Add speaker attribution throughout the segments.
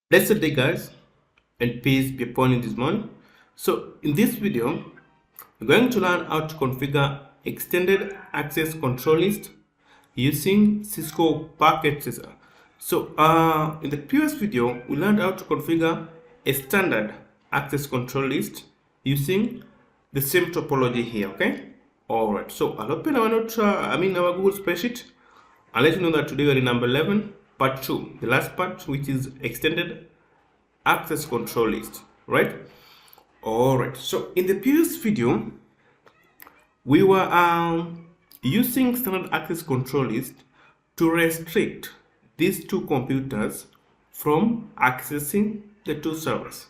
Speaker 1: Blessed day, guys, and peace be upon you this morning. So in this video, we're going to learn how to configure extended access control list using Cisco Packet Tracer. So in the previous video, we learned how to configure a standard access control list using the same topology here. Okay. All right. So I'll open our our Google spreadsheet. I'll let you know that today we're in number 11, part 2, the last part, which is extended access control list, right? All right. So in the previous video, we were using standard access control list to restrict these two computers from accessing the two servers.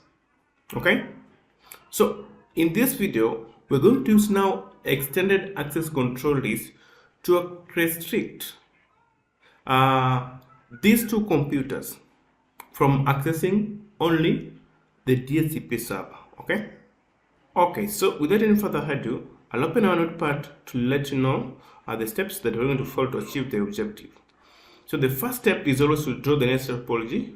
Speaker 1: Okay. So in this video, we're going to use now extended access control list to restrict these two computers from accessing only the DHCP server. Okay, so without any further ado, I'll open our notepad to let you know the steps that we're going to follow to achieve the objective. So the first step is always to draw the necessary topology,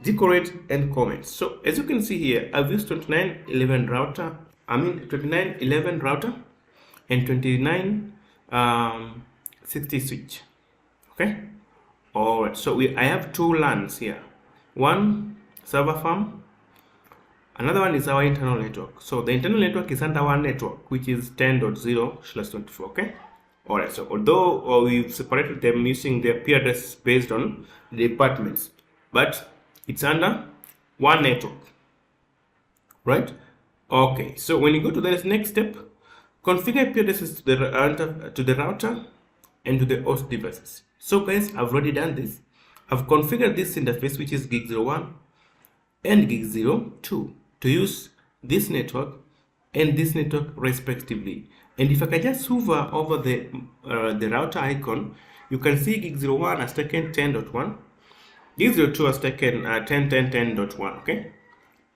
Speaker 1: decorate and comment. So as you can see here, I've used 2911 router, 2911 router and 2960 switch. Okay. All right. So I have two LANs here. One server farm. Another one is our internal network. So the internal network is under one network, which is 10.0/24. Okay. All right. So although we've separated them using their IP address based on the departments, but it's under one network, right? Okay. So when you go to the next step, configure IP addresses to the router and to the host devices. So guys, I've already done this. I've configured this interface, which is gig 01 and gig 02, to use this network and this network respectively. And if I can just hover over the router icon, you can see gig 01 has taken 10.1, gig 02 has taken 10.10.10.1. Okay.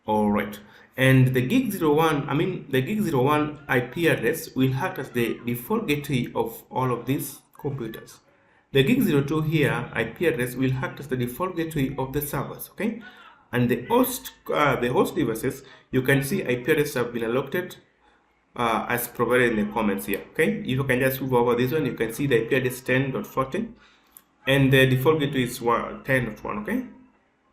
Speaker 1: All right. And the gig 01, the gig 01 IP address will act as the default gateway of all of these computers. The gig 02 here IP address will act as the default gateway of the servers. Okay. And the host devices, you can see IP addresses have been allocated as provided in the comments here. Okay. If you can just move over this one, you can see the IP address 10.14 and the default gateway is 10.1. Okay.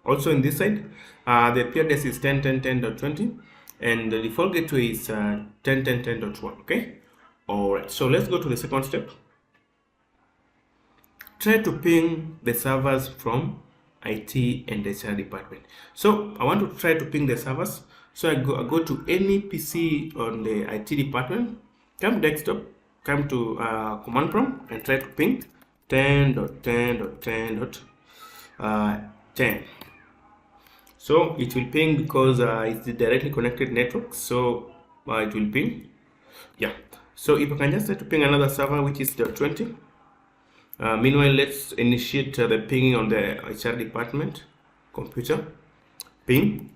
Speaker 1: Also in this side, the IP address is 10.10.10.20 and the default gateway is 10.10.10.1. Okay. All right. So let's go to the second step. Try to ping the servers from IT and HR department. So I want to try to ping the servers. So I go to any PC on the IT department, come desktop, come to command prompt and try to ping 10.10.10.10. So it will ping because it's the directly connected network. So it will ping. Yeah. So if I can just try to ping another server, which is the 20. Meanwhile, let's initiate the pinging on the HR department computer. Ping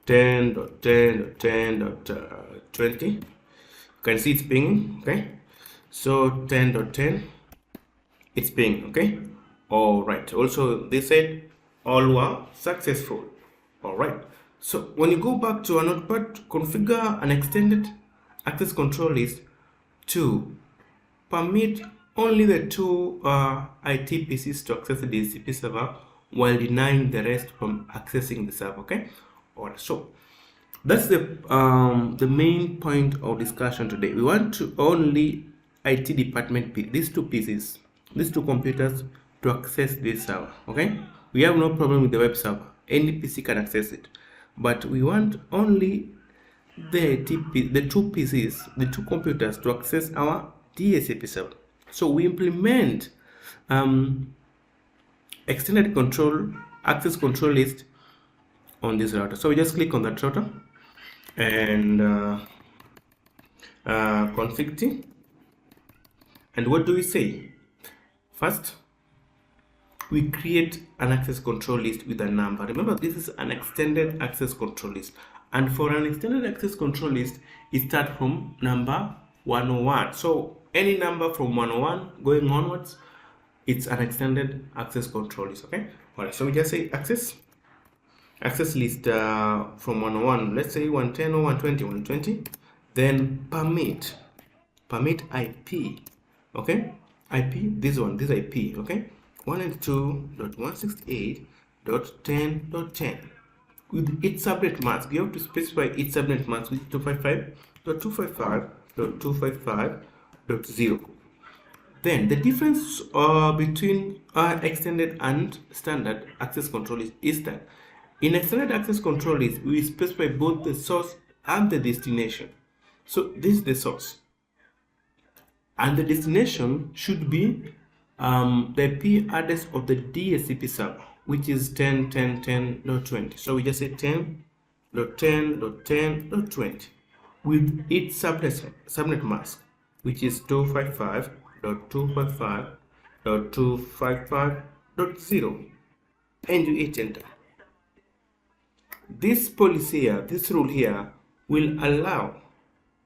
Speaker 1: 10.10.10.20. You can see it's pinging. Okay. So 10.10, it's pinging. Okay. All right. Also, they said all were successful. All right. So when you go back to a notepad, configure an extended access control list to permit only the two IT PCs to access the DHCP server while denying the rest from accessing the server. Okay. All right. So that's the main point of discussion today. We want to only IT department these two PCs, these two computers, to access this server. Okay. We have no problem with the web server. Any PC can access it, but we want only the two PCs, the two computers, to access our DHCP server. So we implement extended access control list on this router. So we just click on that router and config T. And what do we say? First, we create an access control list with a number. Remember, this is an extended access control list. And for an extended access control list, it starts from number 101. So any number from 101 going onwards, it's an extended access control list. Okay. All right. So we just say access access list from 101, let's say 110 or 120, 120, then permit IP, okay, IP, this IP, okay, 192.168.10.10 with its subnet mask. You have to specify its subnet mask with 255.255.255.0. Then the difference between extended and standard access control is that in extended access control we specify both the source and the destination. So this is the source, and the destination should be the IP address of the DHCP server, which is 10.10.10.20. So we just say 10.10.10.20 with its subnet mask, which is 255.255.255.0, and you hit enter. This policy here, this rule here, will allow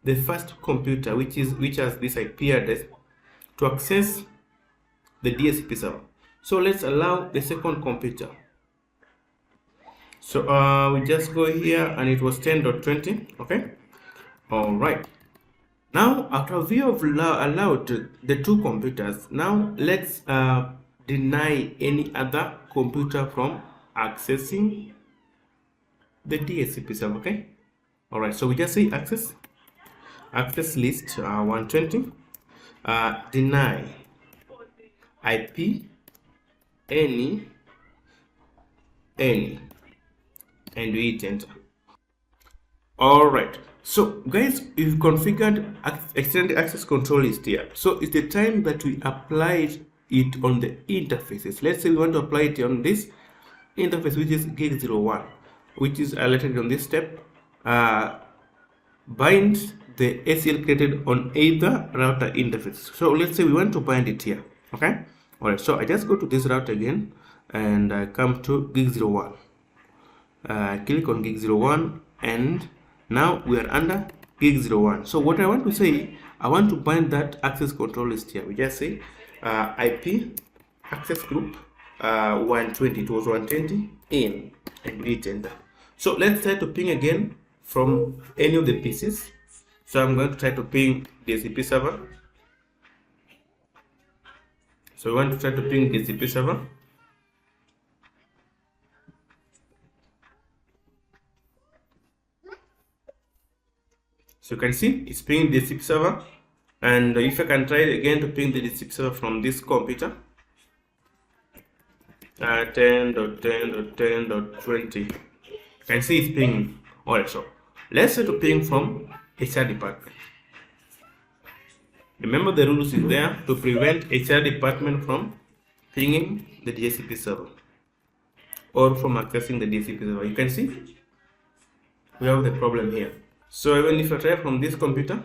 Speaker 1: the first computer which has this IP address to access the DHCP server. So let's allow the second computer. So we just go here, and it was 10.20. okay, all right. Now after we have allowed the two computers, now let's deny any other computer from accessing the DHCP server. Okay, all right. So we just say access list 120 deny IP any, and we hit enter. All right. So guys, we've configured extended access control list here. So it's the time that we applied it on the interfaces. Let's say we want to apply it on this interface, which is gig 01, which is highlighted on this step. Bind the ACL created on either router interface. So let's say we want to bind it here. Okay, all right. So I just go to this router again, and I come to gig 01. Click on gig 01, and now we are under gig 01. So what I want to say, I want to bind that access control list here. We just say IP access group 120. It was 120 in, and we hit enter. So let's try to ping again from any of the pieces. So I'm going to try to ping DHCP server. So we want to try to ping DHCP server. So you can see it's pinging the DHCP server, and if I can try again to ping the DHCP server from this computer, 10.10.10.20, you can see it's pinging. Alright, so let's try to ping from HR department. Remember the rules is there to prevent HR department from pinging the DHCP server or from accessing the DHCP server. You can see we have the problem here. So even if I try from this computer,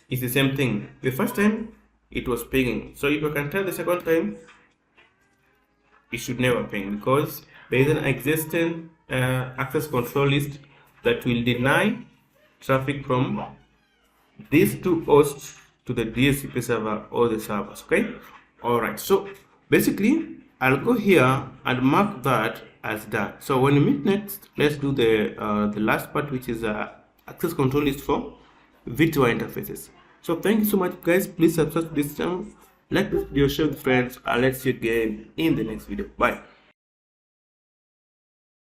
Speaker 1: it's the same thing. The first time it was pinging. So if I can try the second time, it should never ping, because there is an existing access control list that will deny traffic from these two hosts to the DHCP server or the servers. Okay, all right. So basically, I'll go here and mark that as done. So when we meet next, let's do the last part, which is access control list for virtual interfaces. So thank you so much, guys. Please subscribe to this channel, like this video, share with friends, and let's see you again in the next video. Bye.